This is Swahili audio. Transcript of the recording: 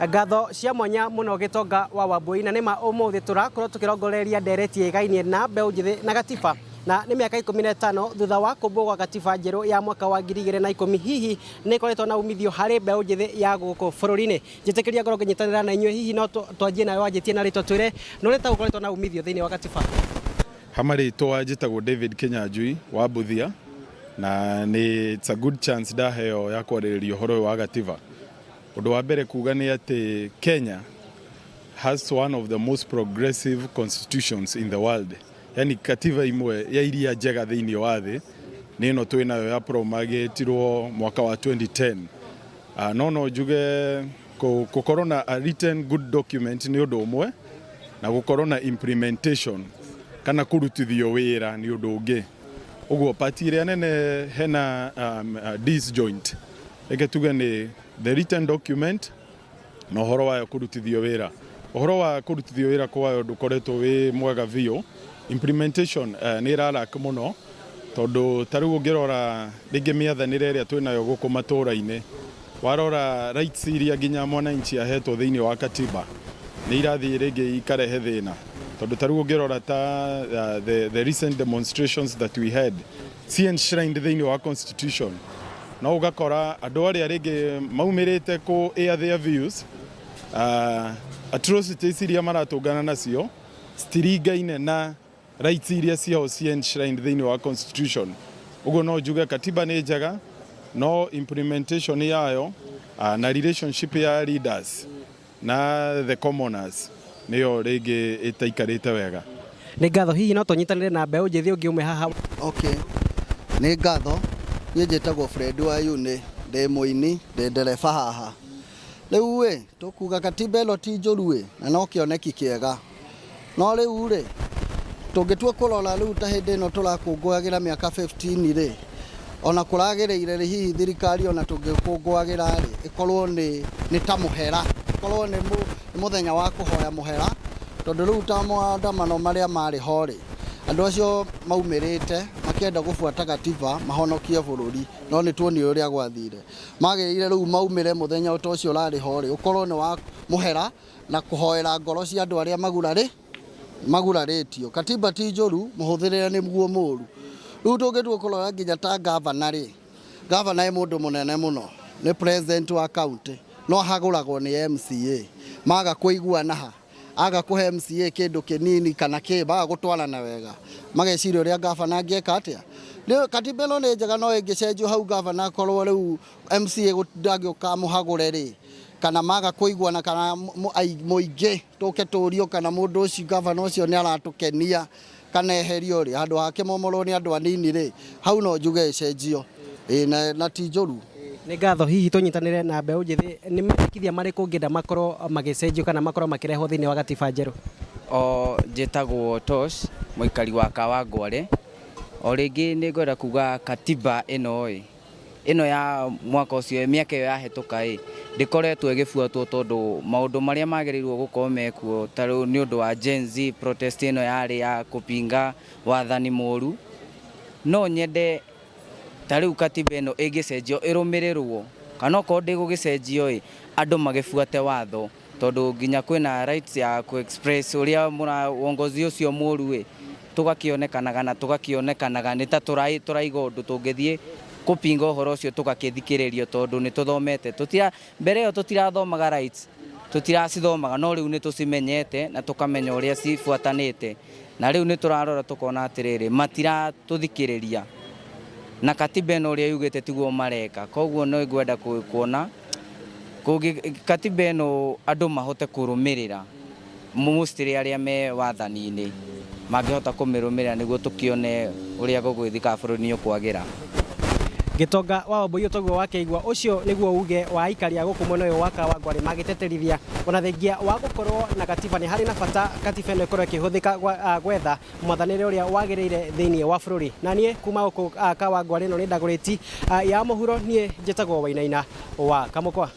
Ngatho cia mwanya muno Gitonga wa Wambui na nima umuthi turakorwo tukirongoreria ndereti igainie na mbeu njithi na gatiba na ni miaka 15 thutha wa kumbwo gwa gatiba njeru ya mwaka wa 2010 hihi ni koretwo na umithio hari mbeu njithi ya guku bururi-ini njitikiria ngoro nginyitanira na inywe hihi no twanjie nawe wanjitie na ritwa twire no reta gukoretwo na umithio thiini wa gatiba Hamaritwa njitagwo David Kinyanjui wa Buthia na ni it's a good chance ndaheo ya kwarĩrĩria ũhoro wa gatiba. Undu wa mbere kuga ni ati Kenya has one of the most progressive constitutions in the world. Yani katiba imwe ya iria njega thiini wa thi ni no twinayo ya promulgatirwo mwaka wa 2010. No njuge gukorwo na a written good document ni undu umwe na gukorwo na implementation kana kurutithio wira ni undu ungi. Uguo party iria nene hena disjoint egetuga ni the written document no horo wa kurutithio wira. Uhoro wa kurutithio wira kwayo ndukoretwo wi mwega biũ. Implementation ni raraka muno tondu tariu ungirora ringi miathanire iria twinayo guku matura-ini warora rights iria nginya mwananchi ahetwo thiini wa katiba ni irathi ringi ikarehe thina tondu tariu ungirora ta the recent demonstrations that we had enshrined thiini wa constitution no ugakora andu aria ringi maumirite ku air their views atrocities iria maratungana nacio stirigaine na rights iria ciao enshrined thiini wa constitution. Uguo no njuge katiba ni njega no implementation yayo na relationship ya leaders na the commoners niyo ringi itaikarite wega. Ni ngatho hihi no tunyitanire na mbeu njithi ungi umwe haha. Okay, ni ngatho ni njitagwo Fred wa Yune ndi muini ndi ndereba haha. Riu we tukuga katiba ilo ti njuru na no kioneki kiega no riu ri tungitua kurora riu ta hindi no turakungwagira miaka 15 ri ona kuragireire ri hihi thirikari ona tungikungwagira ri ikorwo ni ta muhera ikorwo ni muthenya wa kuhoya muhera tondu riu ta maandamano maria mari ho ri andu acio maumirite makienda gubuata gatiba mahonokie bururi no ni tuoni uria gwathire magirire riu maumire muthenya utocio rari ho ri ukorwo ni wa muhera na kuhoera ngoro cia andu aria maguraritio. Katiba ti njuru muhuthirire ni guo muru riu tungitua kurora nginya ta governor ri governor e mundu munene muno ni president wa county no haguragwo ni MCA maga kuiguana ha aga kuhe MCA kindu kinini kana kiba gutwarana wega mageciria uria governor angieka atia. Riu katiba ino ni njega no ingicenjio hau governor korwo riu MCA gutangioka muhagure ri kana maga kuiguana kana muingi tuke turio kana mundu ucio governor ucio ni aratukenia kana eherio ri andu ake momorwo ni andu anini ri hau no njuge icenjio na ti njuru. Ni ngatho hihi tunyitanire na mbeu njithi ni mekithia mariku ngenda makorwo magicenjio kana makorwo makirehwo thiini wa gatiba njeru. Njitagwo Tosh muikari wa Kawangware o ringi ni ngwenda kuga katiba ino ya mwaka ucio miaka iyo yahituka ndikoretwo igibuatwo tondu maundu maria magirirwo gukorwo mekuo tariu ni undu wa Gen Z protest ino yari ya kupinga wathani moru no nyende tariu katiba ino igicenjio irumirirwo kana ko ndigugicenjio andu magibuate watho tondu nginya kwina rights ya ku express uria uongozi ucio moru tugakionekanaga ni ta turaiga undu tungithie kupinga uhoro ucio tugakithikiririo tondu ni tuthomete mbere yo tutirathomaga rights tutiracithomaga no riu ni tucimenyete na tukamenya uria cifuatanite na riu ni turarora tukona atiriri matira tuthikiriria na katiba ino uria yugite tiguo mareka koguo no ngwenda kuona katiba ino andu mahote kurumirira mustiri aria me wathani-ini mangihota kumirumirira niguo tukione uria gugwithika bururi ni ukwagira. Gitonga wa Wambui utogwo wakeigwa ucio niguo uge wa ikaria guku mwena uyu wa Kawangware magiteterithia ona thengia wa gukorwo na katiba ni hari na bata katiba ino ikorwo ikihuthika gwetha mwathanire uria wagiriire thiini wa bururi na nie kuma guku Kawangware no ni ndaguriti ya muhuro nie njitagwo Wainaina wa Kamukwa.